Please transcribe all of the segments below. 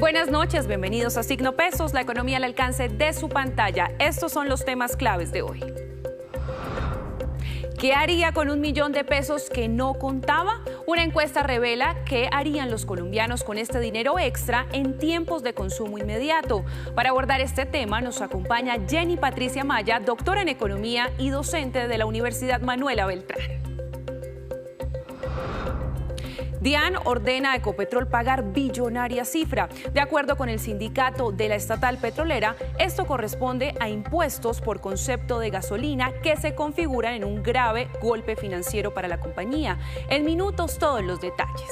Buenas noches, bienvenidos a Signo Pesos, la economía al alcance de su pantalla. Estos son los temas claves de hoy. ¿Qué haría con $1.000.000 que no contaba? Una encuesta revela qué harían los colombianos con este dinero extra en tiempos de consumo inmediato. Para abordar este tema nos acompaña Jenny Patricia Maya, doctora en economía y docente de la Universidad Manuela Beltrán. DIAN ordena a Ecopetrol pagar billonaria cifra. De acuerdo con el sindicato de la estatal petrolera, esto corresponde a impuestos por concepto de gasolina que se configuran en un grave golpe financiero para la compañía. En minutos todos los detalles.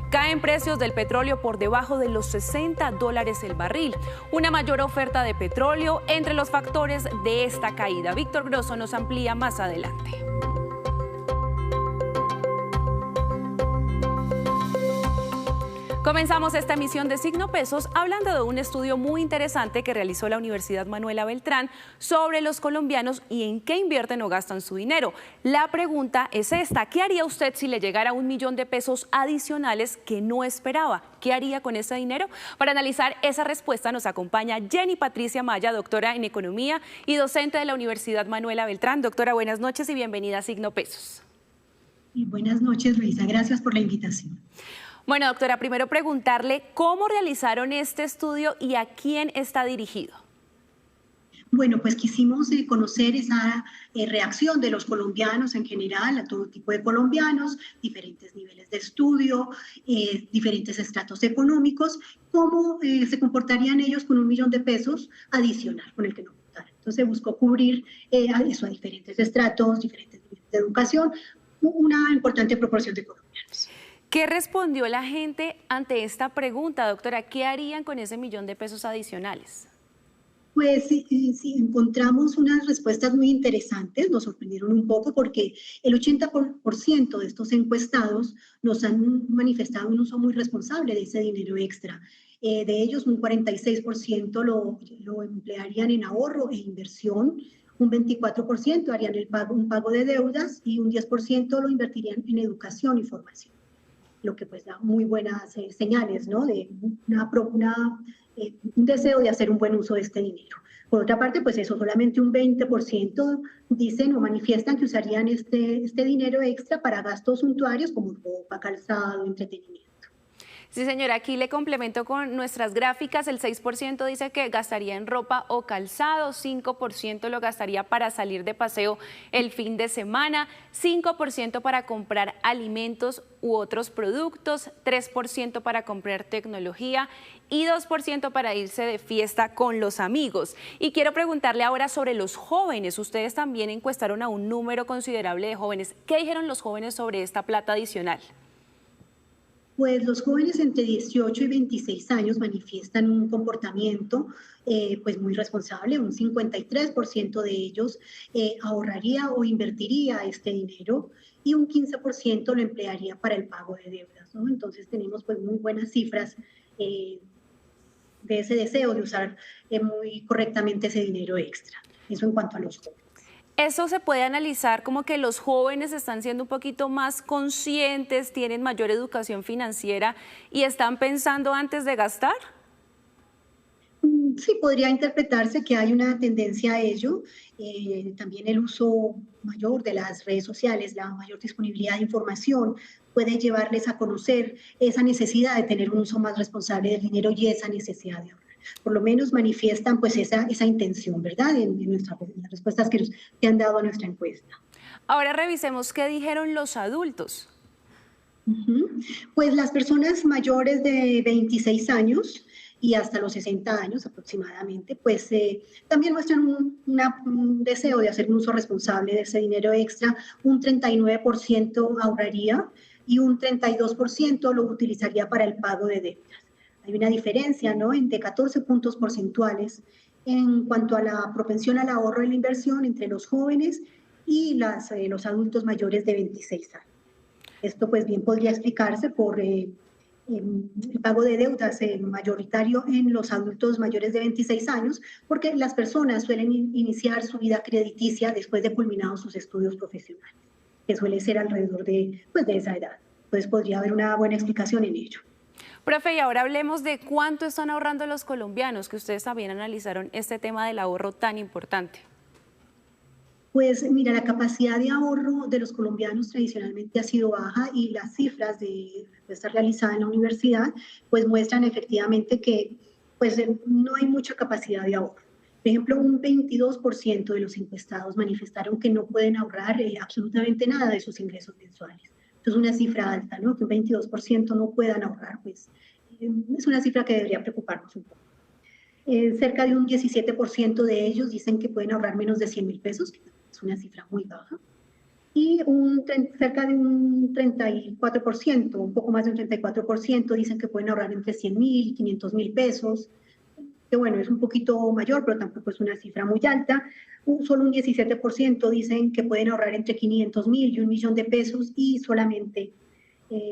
Caen precios del petróleo por debajo de los $60 el barril. Una mayor oferta de petróleo entre los factores de esta caída. Víctor Grosso nos amplía más adelante. Comenzamos esta emisión de Signo Pesos hablando de un estudio muy interesante que realizó la Universidad Manuela Beltrán sobre los colombianos y en qué invierten o gastan su dinero. La pregunta es esta: ¿qué haría usted si le llegara $1.000.000 adicionales que no esperaba? ¿Qué haría con ese dinero? Para analizar esa respuesta nos acompaña Jenny Patricia Maya, doctora en economía y docente de la Universidad Manuela Beltrán. Doctora, buenas noches y bienvenida a Signo Pesos. Y buenas noches, Luisa. Gracias por la invitación. Bueno, doctora, primero preguntarle cómo realizaron este estudio y a quién está dirigido. Bueno, pues quisimos conocer esa reacción de los colombianos en general, a todo tipo de colombianos, diferentes niveles de estudio, diferentes estratos económicos, cómo se comportarían ellos con $1.000.000 adicional con el que no contaran. Entonces se buscó cubrir eso a diferentes estratos, diferentes niveles de educación, una importante proporción de colombianos. ¿Qué respondió la gente ante esta pregunta, doctora? ¿Qué harían con ese $1.000.000 adicionales? Pues sí, encontramos unas respuestas muy interesantes, nos sorprendieron un poco porque el 80% de estos encuestados nos han manifestado un uso muy responsable de ese dinero extra. De ellos, un 46% lo emplearían en ahorro e inversión, un 24% harían un pago de deudas y un 10% lo invertirían en educación y formación. Lo que pues da muy buenas señales, ¿no? De un deseo de hacer un buen uso de este dinero. Por otra parte, pues eso, solamente un 20% dicen o manifiestan que usarían este dinero extra para gastos suntuarios como ropa, calzado, entretenimiento. Sí, señora, aquí le complemento con nuestras gráficas. El 6% dice que gastaría en ropa o calzado, 5% lo gastaría para salir de paseo el fin de semana, 5% para comprar alimentos u otros productos, 3% para comprar tecnología y 2% para irse de fiesta con los amigos. Y quiero preguntarle ahora sobre los jóvenes. Ustedes también encuestaron a un número considerable de jóvenes. ¿Qué dijeron los jóvenes sobre esta plata adicional? Pues los jóvenes entre 18 y 26 años manifiestan un comportamiento pues muy responsable. Un 53% de ellos ahorraría o invertiría este dinero y un 15% lo emplearía para el pago de deudas, ¿no? Entonces tenemos pues muy buenas cifras de ese deseo de usar muy correctamente ese dinero extra. Eso en cuanto a los jóvenes. Eso se puede analizar como que los jóvenes están siendo un poquito más conscientes, tienen mayor educación financiera y están pensando antes de gastar. Sí, podría interpretarse que hay una tendencia a ello. También el uso mayor de las redes sociales, la mayor disponibilidad de información puede llevarles a conocer esa necesidad de tener un uso más responsable del dinero y esa necesidad de ahorrar. Por lo menos manifiestan pues esa intención, ¿verdad? En las respuestas que han dado a nuestra encuesta. Ahora revisemos qué dijeron los adultos. Pues las personas mayores de 26 años y hasta los 60 años aproximadamente, pues también muestran un deseo de hacer un uso responsable de ese dinero extra. Un 39% ahorraría y un 32% lo utilizaría para el pago de deudas. Hay una diferencia, ¿no?, entre 14 puntos porcentuales en cuanto a la propensión al ahorro y la inversión entre los jóvenes y los adultos mayores de 26 años. Esto pues bien podría explicarse por el pago de deudas mayoritario en los adultos mayores de 26 años, porque las personas suelen iniciar su vida crediticia después de culminados sus estudios profesionales, que suele ser alrededor de esa edad. Entonces podría haber una buena explicación en ello. Profe, y ahora hablemos de cuánto están ahorrando los colombianos, que ustedes también analizaron este tema del ahorro tan importante. Pues mira, la capacidad de ahorro de los colombianos tradicionalmente ha sido baja y las cifras de esta realizada en la universidad pues muestran efectivamente que pues no hay mucha capacidad de ahorro. Por ejemplo, un 22% de los encuestados manifestaron que no pueden ahorrar absolutamente nada de sus ingresos mensuales. Esto es una cifra alta, ¿no? Que un 22% no puedan ahorrar, pues es una cifra que debería preocuparnos un poco. Cerca de un 17% de ellos dicen que pueden ahorrar menos de 100.000 pesos, que es una cifra muy baja. Y cerca de un 34%, un poco más de un 34%, dicen que pueden ahorrar entre 100.000 y 500.000 pesos, que bueno, es un poquito mayor, pero tampoco es una cifra muy alta. Solo un 17% dicen que pueden ahorrar entre 500.000 y 1.000.000 de pesos y solamente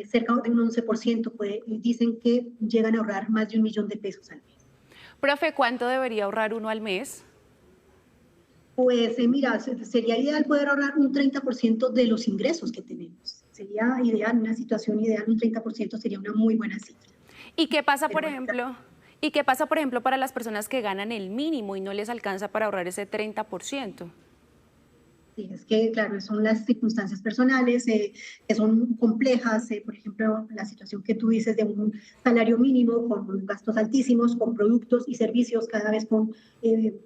cerca de un 11% dicen que llegan a ahorrar más de 1.000.000 de pesos al mes. Profe, ¿cuánto debería ahorrar uno al mes? Pues mira, sería ideal poder ahorrar un 30% de los ingresos que tenemos. Sería ideal, una situación ideal, un 30% sería una muy buena cifra. ¿Y qué pasa, por ejemplo, para las personas que ganan el mínimo y no les alcanza para ahorrar ese 30%? Sí, es que, claro, son las circunstancias personales que son complejas. Por ejemplo, la situación que tú dices de un salario mínimo con gastos altísimos, con productos y servicios cada vez con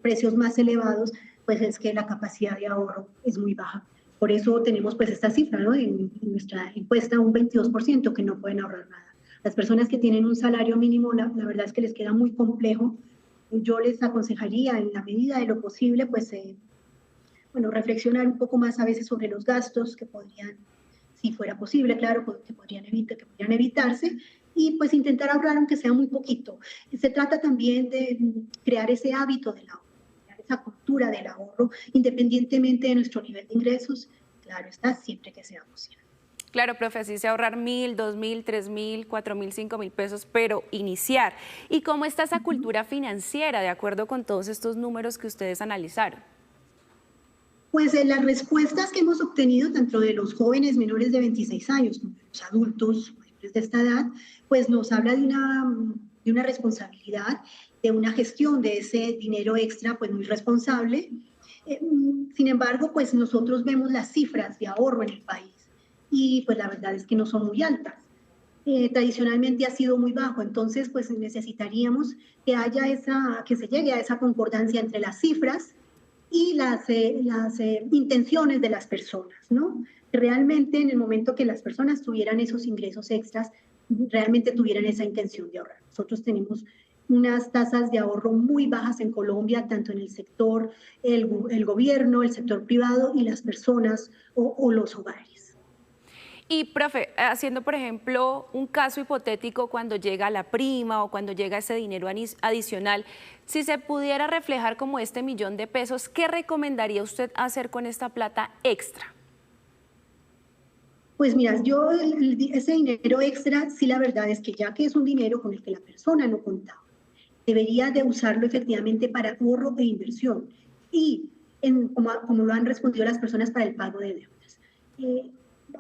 precios más elevados, pues es que la capacidad de ahorro es muy baja. Por eso tenemos pues esta cifra, ¿no? En nuestra encuesta, un 22% que no pueden ahorrar nada. Las personas que tienen un salario mínimo, la verdad es que les queda muy complejo. Yo les aconsejaría, en la medida de lo posible, pues bueno, reflexionar un poco más a veces sobre los gastos que podrían, si fuera posible, claro, que podrían evitarse, y pues intentar ahorrar aunque sea muy poquito. Se trata también de crear ese hábito del ahorro, crear esa cultura del ahorro, independientemente de nuestro nivel de ingresos, claro está, siempre que sea posible. Claro, profe, así sea ahorrar 1.000, 2.000, 3.000, 4.000, 5.000 pesos, pero iniciar. ¿Y cómo está esa cultura financiera de acuerdo con todos estos números que ustedes analizaron? Pues las respuestas que hemos obtenido tanto de los jóvenes menores de 26 años como de los adultos mayores de esta edad, pues nos habla de una responsabilidad, de una gestión de ese dinero extra pues muy responsable. Sin embargo, pues nosotros vemos las cifras de ahorro en el país y pues la verdad es que no son muy altas. Tradicionalmente ha sido muy bajo, entonces pues necesitaríamos que se llegue a esa concordancia entre las cifras y las intenciones de las personas, ¿no? Realmente en el momento que las personas tuvieran esos ingresos extras, realmente tuvieran esa intención de ahorrar. Nosotros tenemos unas tasas de ahorro muy bajas en Colombia, tanto en el sector, el gobierno, el sector privado y las personas o los hogares. Y, profe, haciendo, por ejemplo, un caso hipotético cuando llega la prima o cuando llega ese dinero adicional, si se pudiera reflejar como este 1.000.000 de pesos, ¿qué recomendaría usted hacer con esta plata extra? Pues mira, yo ese dinero extra, sí, la verdad es que ya que es un dinero con el que la persona no contaba, debería de usarlo efectivamente para ahorro e inversión y como lo han respondido las personas para el pago de deudas.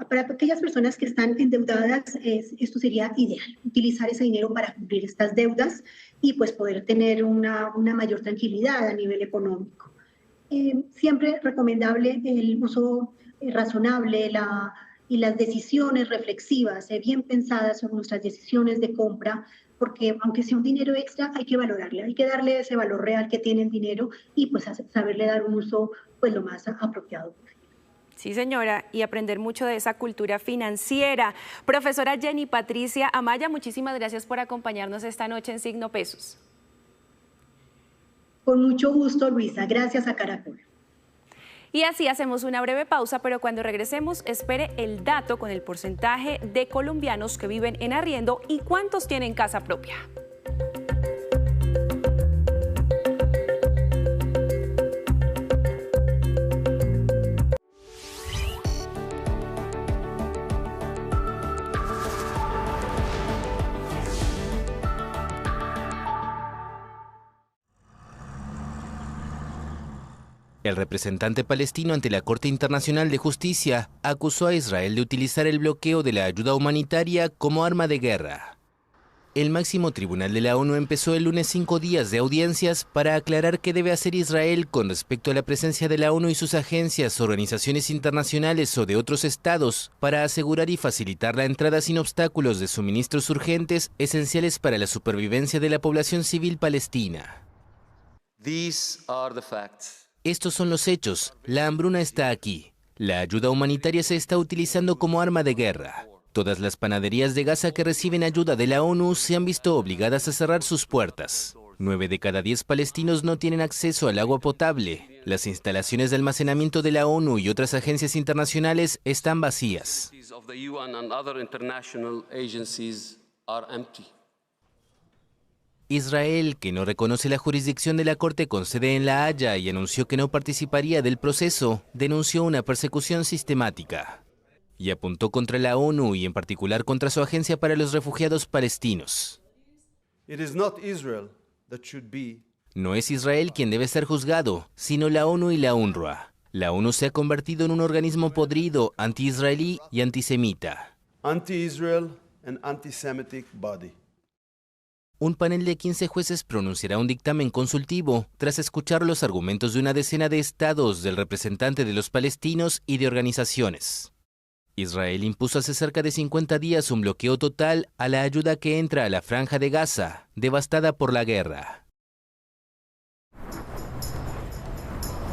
Para aquellas personas que están endeudadas, esto sería ideal, utilizar ese dinero para cubrir estas deudas y pues poder tener una mayor tranquilidad a nivel económico. Siempre recomendable el uso razonable y las decisiones reflexivas, bien pensadas sobre nuestras decisiones de compra, porque aunque sea un dinero extra, hay que valorarle, hay que darle ese valor real que tiene el dinero y pues saberle dar un uso pues lo más apropiado posible. Sí, señora, y aprender mucho de esa cultura financiera. Profesora Jenny Patricia Amaya, muchísimas gracias por acompañarnos esta noche en Signo Pesos. Con mucho gusto, Luisa. Gracias a Caracol. Y así hacemos una breve pausa, pero cuando regresemos, espere el dato con el porcentaje de colombianos que viven en arriendo y cuántos tienen casa propia. El representante palestino ante la Corte Internacional de Justicia acusó a Israel de utilizar el bloqueo de la ayuda humanitaria como arma de guerra. el máximo tribunal de la ONU empezó el lunes 5 días de audiencias para aclarar qué debe hacer Israel con respecto a la presencia de la ONU y sus agencias, organizaciones internacionales o de otros estados para asegurar y facilitar la entrada sin obstáculos de suministros urgentes esenciales para la supervivencia de la población civil palestina. Estos son los hechos. La hambruna está aquí. La ayuda humanitaria se está utilizando como arma de guerra. Todas las panaderías de Gaza que reciben ayuda de la ONU se han visto obligadas a cerrar sus puertas. 9 de cada 10 palestinos no tienen acceso al agua potable. Las instalaciones de almacenamiento de la ONU y otras agencias internacionales están vacías. Israel, que no reconoce la jurisdicción de la Corte con sede en La Haya y anunció que no participaría del proceso, denunció una persecución sistemática y apuntó contra la ONU y en particular contra su agencia para los refugiados palestinos. No es Israel quien debe ser juzgado, sino la ONU y la UNRWA. La ONU se ha convertido en un organismo podrido, anti-israelí y antisemita. Anti-Israel and anti-Semitic body. Un panel de 15 jueces pronunciará un dictamen consultivo tras escuchar los argumentos de una decena de estados, del representante de los palestinos y de organizaciones. Israel impuso hace cerca de 50 días un bloqueo total a la ayuda que entra a la Franja de Gaza, devastada por la guerra.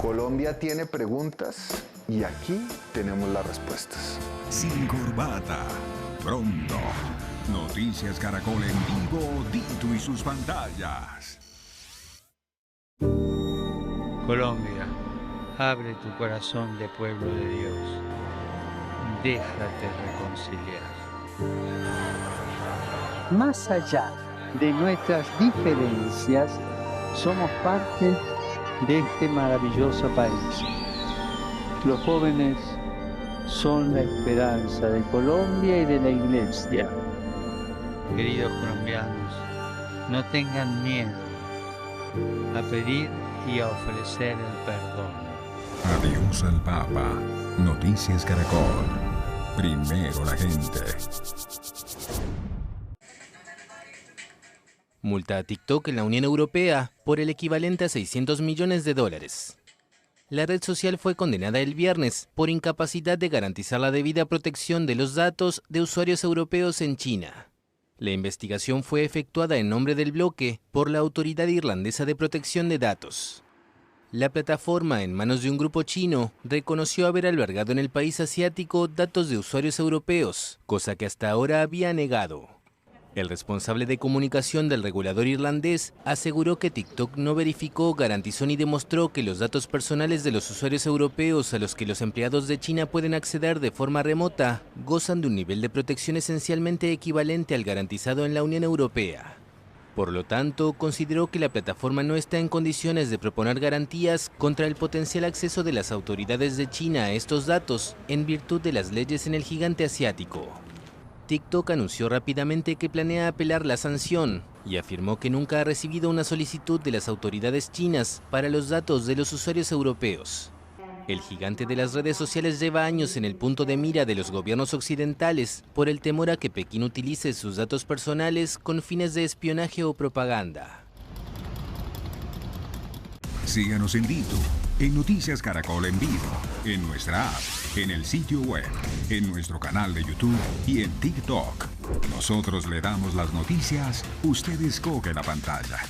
Colombia tiene preguntas y aquí tenemos las respuestas. Sin corbata, pronto. Noticias Caracol en vivo, Dito y sus pantallas. Colombia, abre tu corazón de pueblo de Dios. Déjate reconciliar. Más allá de nuestras diferencias, somos parte de este maravilloso país. Los jóvenes son la esperanza de Colombia y de la Iglesia. Queridos colombianos, no tengan miedo a pedir y a ofrecer el perdón. Adiós al Papa. Noticias Caracol. Primero la gente. Multa a TikTok en la Unión Europea por el equivalente a $600 millones. La red social fue condenada el viernes por incapacidad de garantizar la debida protección de los datos de usuarios europeos en China. La investigación fue efectuada en nombre del bloque por la Autoridad Irlandesa de Protección de Datos. La plataforma, en manos de un grupo chino, reconoció haber albergado en el país asiático datos de usuarios europeos, cosa que hasta ahora había negado. El responsable de comunicación del regulador irlandés aseguró que TikTok no verificó, garantizó ni demostró que los datos personales de los usuarios europeos a los que los empleados de China pueden acceder de forma remota gozan de un nivel de protección esencialmente equivalente al garantizado en la Unión Europea. Por lo tanto, consideró que la plataforma no está en condiciones de proponer garantías contra el potencial acceso de las autoridades de China a estos datos en virtud de las leyes en el gigante asiático. TikTok anunció rápidamente que planea apelar la sanción y afirmó que nunca ha recibido una solicitud de las autoridades chinas para los datos de los usuarios europeos. El gigante de las redes sociales lleva años en el punto de mira de los gobiernos occidentales por el temor a que Pekín utilice sus datos personales con fines de espionaje o propaganda. Síganos en Dito, en Noticias Caracol en vivo, en nuestra app, en el sitio web, en nuestro canal de YouTube y en TikTok. Nosotros le damos las noticias, usted escoge la pantalla.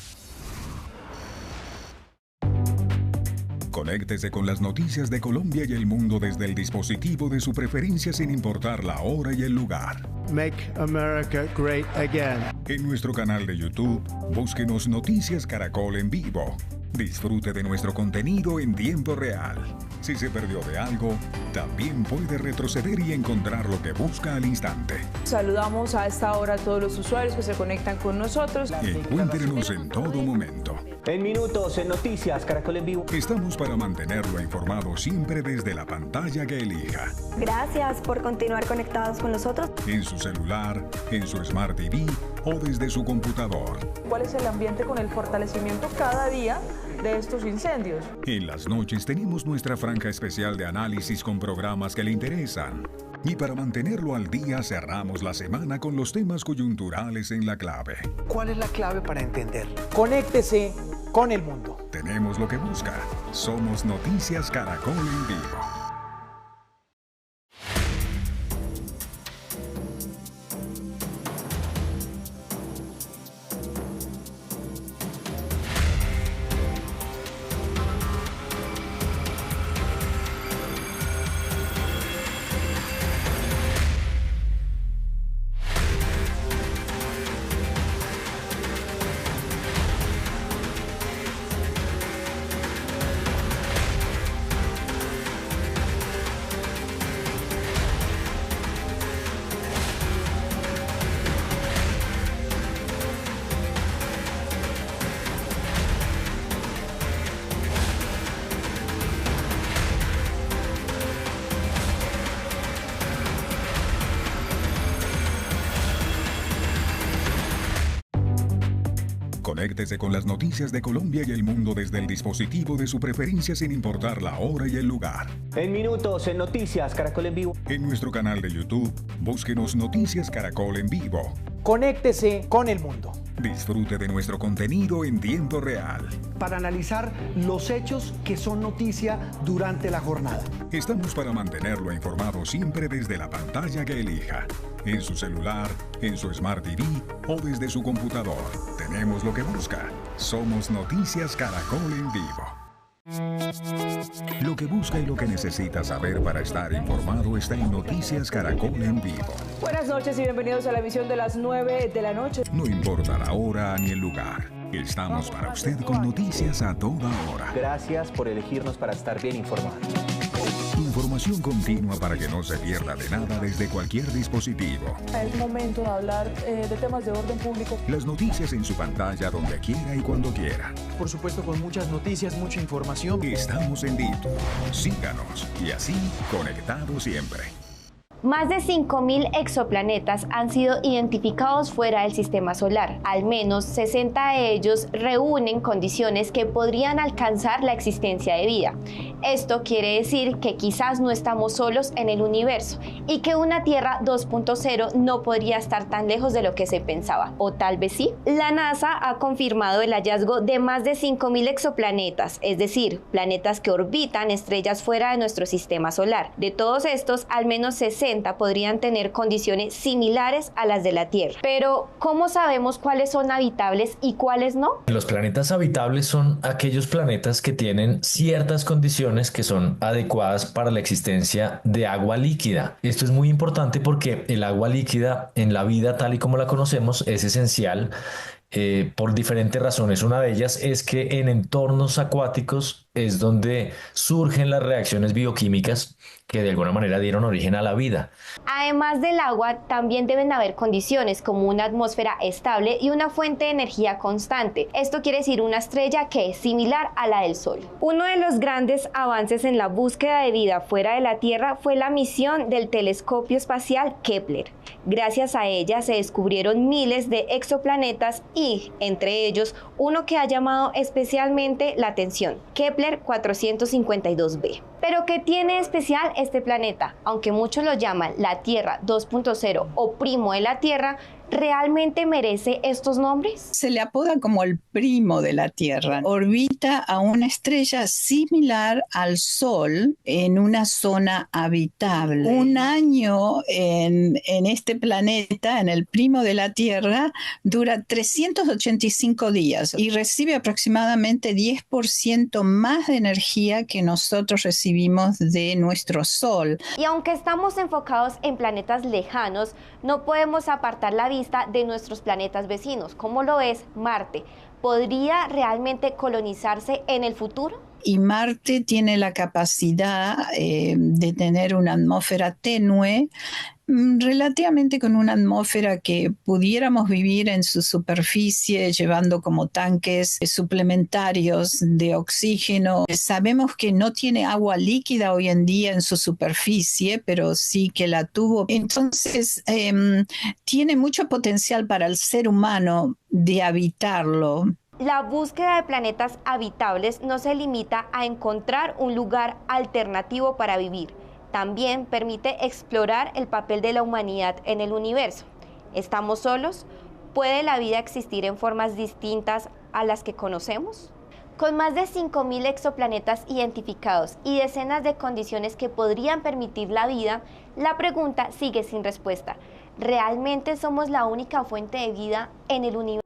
Conéctese con las noticias de Colombia y el mundo desde el dispositivo de su preferencia sin importar la hora y el lugar. Make America Great Again. En nuestro canal de YouTube, búsquenos Noticias Caracol en vivo. Disfrute de nuestro contenido en tiempo real. Si se perdió de algo, también puede retroceder y encontrar lo que busca al instante. Saludamos a esta hora a todos los usuarios que se conectan con nosotros. Encuéntrenos en todo momento. En minutos, en Noticias Caracol en vivo. Estamos para mantenerlo informado siempre desde la pantalla que elija. Gracias por continuar conectados con nosotros. En su celular, en su Smart TV o desde su computador. ¿Cuál es el ambiente con el fortalecimiento cada día de estos incendios? En las noches tenemos nuestra franja especial de análisis con programas que le interesan. Y para mantenerlo al día, cerramos la semana con los temas coyunturales en La Clave. ¿Cuál es la clave para entender? Conéctese con el mundo. Tenemos lo que busca. Somos Noticias Caracol en Vivo. Conéctese con las noticias de Colombia y el mundo desde el dispositivo de su preferencia sin importar la hora y el lugar. En minutos, en Noticias Caracol en Vivo. En nuestro canal de YouTube, búsquenos Noticias Caracol en Vivo. Conéctese con el mundo. Disfrute de nuestro contenido en tiempo real. Para analizar los hechos que son noticia durante la jornada. Estamos para mantenerlo informado siempre desde la pantalla que elija. En su celular, en su Smart TV o desde su computador. Tenemos lo que busca. Somos Noticias Caracol en Vivo. Lo que busca y lo que necesita saber para estar informado está en Noticias Caracol en Vivo. Buenas noches y bienvenidos a la emisión de las 9 de la noche. No importa la hora ni el lugar. Estamos para usted con noticias a toda hora. Gracias por elegirnos para estar bien informados. Información continua para que no se pierda de nada desde cualquier dispositivo. Es momento de hablar de temas de orden público. Las noticias en su pantalla donde quiera y cuando quiera. Por supuesto, con muchas noticias, mucha información. Estamos en Dito. Síganos y así conectados siempre. Más de 5.000 exoplanetas han sido identificados fuera del sistema solar. Al menos 60 de ellos reúnen condiciones que podrían alcanzar la existencia de vida. Esto quiere decir que quizás no estamos solos en el universo y que una Tierra 2.0 no podría estar tan lejos de lo que se pensaba. O tal vez sí. La NASA ha confirmado el hallazgo de más de 5.000 exoplanetas, es decir, planetas que orbitan estrellas fuera de nuestro sistema solar. De todos estos, al menos 60 podrían tener condiciones similares a las de la Tierra. Pero, ¿cómo sabemos cuáles son habitables y cuáles no? Los planetas habitables son aquellos planetas que tienen ciertas condiciones que son adecuadas para la existencia de agua líquida. Esto es muy importante porque el agua líquida en la vida tal y como la conocemos es esencial por diferentes razones. Una de ellas es que en entornos acuáticos es donde surgen las reacciones bioquímicas que de alguna manera dieron origen a la vida. Además del agua, también deben haber condiciones como una atmósfera estable y una fuente de energía constante. Esto quiere decir una estrella que es similar a la del Sol. Uno de los grandes avances en la búsqueda de vida fuera de la Tierra fue la misión del telescopio espacial Kepler. Gracias a ella se descubrieron miles de exoplanetas y, entre ellos, uno que ha llamado especialmente la atención, Kepler 452b. Pero ¿qué tiene especial este planeta? Aunque muchos lo llaman la Tierra 2.0 o primo de la Tierra, ¿realmente merece estos nombres? Se le apoda como el primo de la Tierra. Orbita a una estrella similar al Sol en una zona habitable. Un año en este planeta, en el primo de la Tierra, dura 385 días y recibe aproximadamente 10% más de energía que nosotros recibimos de nuestro Sol. Y aunque estamos enfocados en planetas lejanos, no podemos apartar la vista de nuestros planetas vecinos, como lo es Marte. ¿Podría realmente colonizarse en el futuro? Y Marte tiene la capacidad de tener una atmósfera tenue, relativamente con una atmósfera que pudiéramos vivir en su superficie llevando como tanques suplementarios de oxígeno. Sabemos que no tiene agua líquida hoy en día en su superficie, pero sí que la tuvo. Entonces, tiene mucho potencial para el ser humano de habitarlo. La búsqueda de planetas habitables no se limita a encontrar un lugar alternativo para vivir. También permite explorar el papel de la humanidad en el universo. ¿Estamos solos? ¿Puede la vida existir en formas distintas a las que conocemos? Con más de 5.000 exoplanetas identificados y decenas de condiciones que podrían permitir la vida, la pregunta sigue sin respuesta. ¿Realmente somos la única fuente de vida en el universo?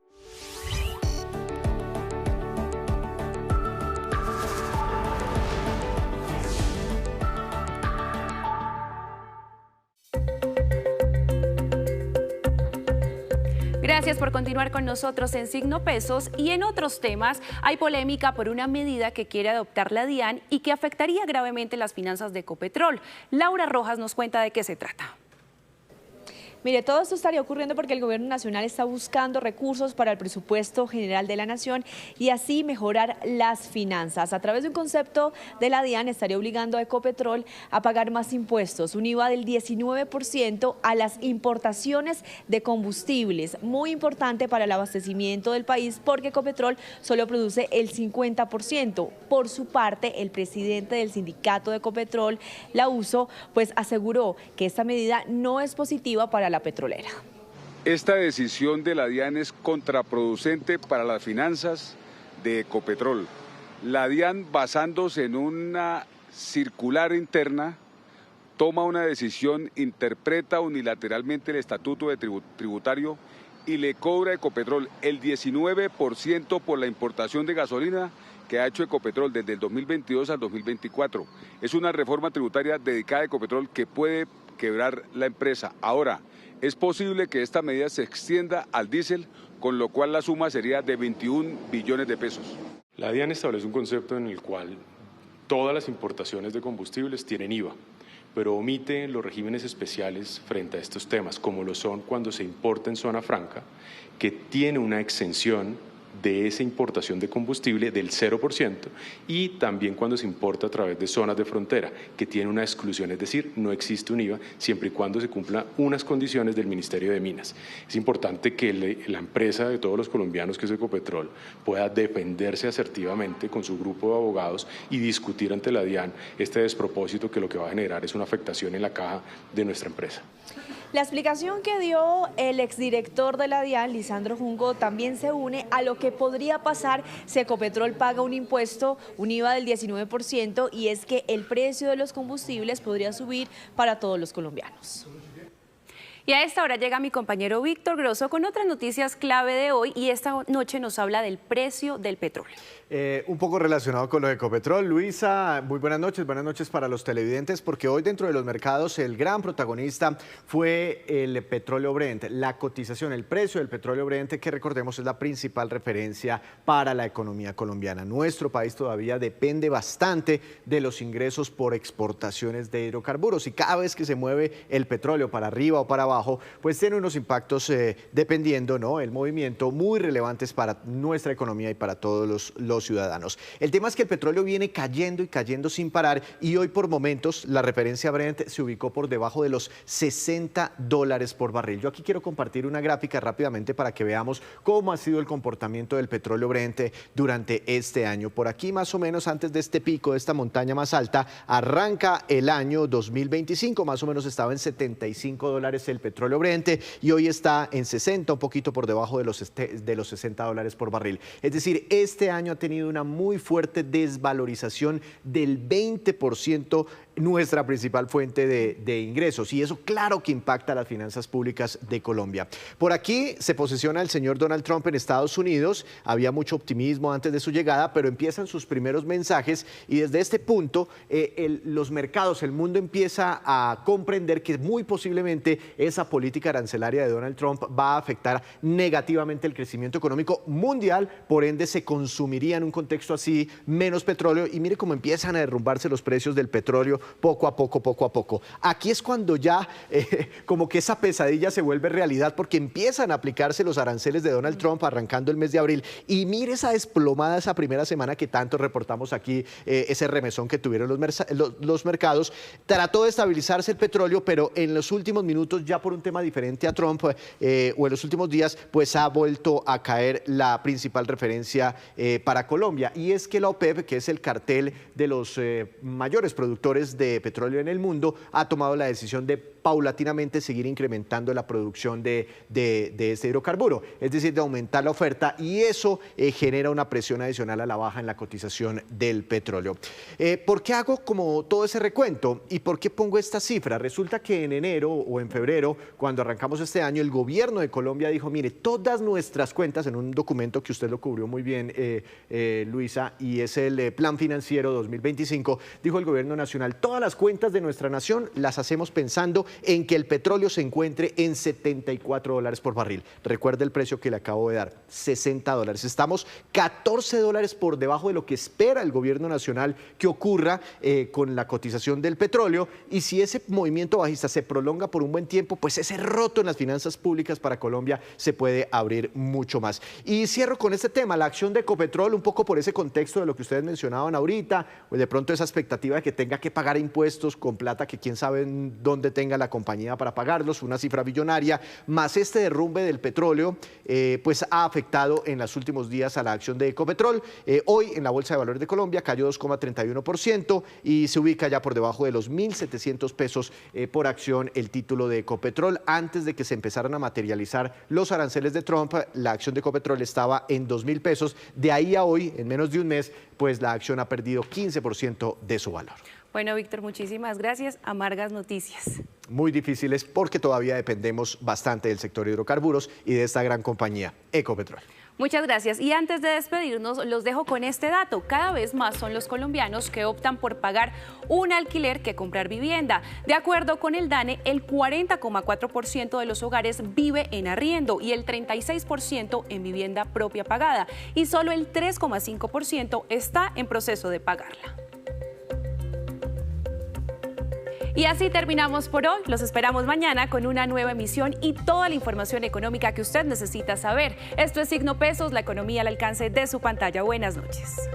Gracias por continuar con nosotros en Signo Pesos. Y en otros temas, hay polémica por una medida que quiere adoptar la DIAN y que afectaría gravemente las finanzas de Ecopetrol. Laura Rojas nos cuenta de qué se trata. Mire, todo esto estaría ocurriendo porque el Gobierno Nacional está buscando recursos para el presupuesto general de la Nación y así mejorar las finanzas. A través de un concepto de la DIAN estaría obligando a Ecopetrol a pagar más impuestos, un IVA del 19% a las importaciones de combustibles, muy importante para el abastecimiento del país porque Ecopetrol solo produce el 50%. Por su parte, el presidente del sindicato de Ecopetrol, la USO, pues aseguró que esta medida no es positiva para la petrolera. Esta decisión de la DIAN es contraproducente para las finanzas de Ecopetrol. La DIAN, basándose en una circular interna, toma una decisión, interpreta unilateralmente el estatuto de tributario y le cobra a Ecopetrol el 19% por la importación de gasolina que ha hecho Ecopetrol desde el 2022 al 2024. Es una reforma tributaria dedicada a Ecopetrol que puede quebrar la empresa. Ahora, es posible que esta medida se extienda al diésel, con lo cual la suma sería de 21 billones de pesos. La DIAN establece un concepto en el cual todas las importaciones de combustibles tienen IVA, pero omite los regímenes especiales frente a estos temas, como lo son cuando se importa en zona franca, que tiene una exención de esa importación de combustible del 0%, y también cuando se importa a través de zonas de frontera, que tiene una exclusión, es decir, no existe un IVA siempre y cuando se cumplan unas condiciones del Ministerio de Minas. Es importante que la empresa de todos los colombianos, que es Ecopetrol, pueda defenderse asertivamente con su grupo de abogados y discutir ante la DIAN este despropósito que lo que va a generar es una afectación en la caja de nuestra empresa. La explicación que dio el exdirector de la DIAN, Lisandro Junco, también se une a lo que podría pasar si Ecopetrol paga un impuesto, un IVA del 19%, y es que el precio de los combustibles podría subir para todos los colombianos. Y a esta hora llega mi compañero Víctor Grosso con otras noticias clave de hoy y esta noche nos habla del precio del petróleo. Un poco relacionado con lo de Ecopetrol. Luisa, muy buenas noches para los televidentes, porque hoy dentro de los mercados el gran protagonista fue el petróleo Brent, la cotización, el precio del petróleo Brent, que recordemos es la principal referencia para la economía colombiana. Nuestro país todavía depende bastante de los ingresos por exportaciones de hidrocarburos y cada vez que se mueve el petróleo para arriba o para abajo, pues tiene unos impactos dependiendo, ¿no?, el movimiento muy relevantes para nuestra economía y para todos los ciudadanos. El tema es que el petróleo viene cayendo y cayendo sin parar y hoy por momentos la referencia Brent se ubicó por debajo de los $60 por barril. Yo aquí quiero compartir una gráfica rápidamente para que veamos cómo ha sido el comportamiento del petróleo Brent durante este año. Por aquí más o menos antes de este pico, de esta montaña más alta, arranca el año 2025, más o menos estaba en $75 el petróleo Brent y hoy está en 60, un poquito por debajo de los $60 por barril. Es decir, este año ha tenido una muy fuerte desvalorización del 20%, nuestra principal fuente de ingresos, y eso claro que impacta a las finanzas públicas de Colombia. Por aquí se posiciona el señor Donald Trump en Estados Unidos, había mucho optimismo antes de su llegada, pero empiezan sus primeros mensajes y desde este punto los mercados, el mundo empieza a comprender que muy posiblemente esa política arancelaria de Donald Trump va a afectar negativamente el crecimiento económico mundial, por ende se consumiría en un contexto así menos petróleo y mire cómo empiezan a derrumbarse los precios del petróleo poco a poco. Aquí es cuando ya como que esa pesadilla se vuelve realidad porque empiezan a aplicarse los aranceles de Donald Trump arrancando el mes de abril y mire esa desplomada esa primera semana que tanto reportamos aquí, ese remesón que tuvieron los mercados. Trató de estabilizarse el petróleo, pero en los últimos minutos, ya por un tema diferente a Trump o en los últimos días, pues ha vuelto a caer la principal referencia para Colombia, y es que la OPEP, que es el cartel de los mayores productores productores de petróleo en el mundo, ha tomado la decisión de paulatinamente seguir incrementando la producción de este hidrocarburo, es decir, de aumentar la oferta, y eso genera una presión adicional a la baja en la cotización del petróleo. ¿Por qué hago como todo ese recuento y por qué pongo esta cifra? Resulta que en enero o en febrero, cuando arrancamos este año, el gobierno de Colombia dijo, mire, todas nuestras cuentas, en un documento que usted lo cubrió muy bien, Luisa, y es el Plan Financiero 2025, dijo el gobierno nacional, todas las cuentas de nuestra nación las hacemos pensando en que el petróleo se encuentre en $74 por barril. Recuerde el precio que le acabo de dar, $60. Estamos $14 por debajo de lo que espera el gobierno nacional que ocurra con la cotización del petróleo, y si ese movimiento bajista se prolonga por un buen tiempo, pues ese roto en las finanzas públicas para Colombia se puede abrir mucho más. Y cierro con este tema, la acción de Ecopetrol, un poco por ese contexto de lo que ustedes mencionaban ahorita, pues de pronto esa expectativa de que tenga que pagar impuestos con plata que quién sabe dónde tenga la compañía para pagarlos, una cifra billonaria, más este derrumbe del petróleo, pues ha afectado en los últimos días a la acción de Ecopetrol. Hoy en la Bolsa de Valores de Colombia cayó 2,31% y se ubica ya por debajo de los 1.700 pesos por acción el título de Ecopetrol. Antes de que se empezaran a materializar los aranceles de Trump, la acción de Ecopetrol estaba en 2.000 pesos. De ahí a hoy, en menos de un mes, pues la acción ha perdido 15% de su valor. Bueno, Víctor, muchísimas gracias. Amargas noticias. Muy difíciles porque todavía dependemos bastante del sector hidrocarburos y de esta gran compañía, Ecopetrol. Muchas gracias. Y antes de despedirnos, los dejo con este dato. Cada vez más son los colombianos que optan por pagar un alquiler que comprar vivienda. De acuerdo con el DANE, el 40,4% de los hogares vive en arriendo y el 36% en vivienda propia pagada. Y solo el 3,5% está en proceso de pagarla. Y así terminamos por hoy. Los esperamos mañana con una nueva emisión y toda la información económica que usted necesita saber. Esto es Signo Pesos, la economía al alcance de su pantalla. Buenas noches.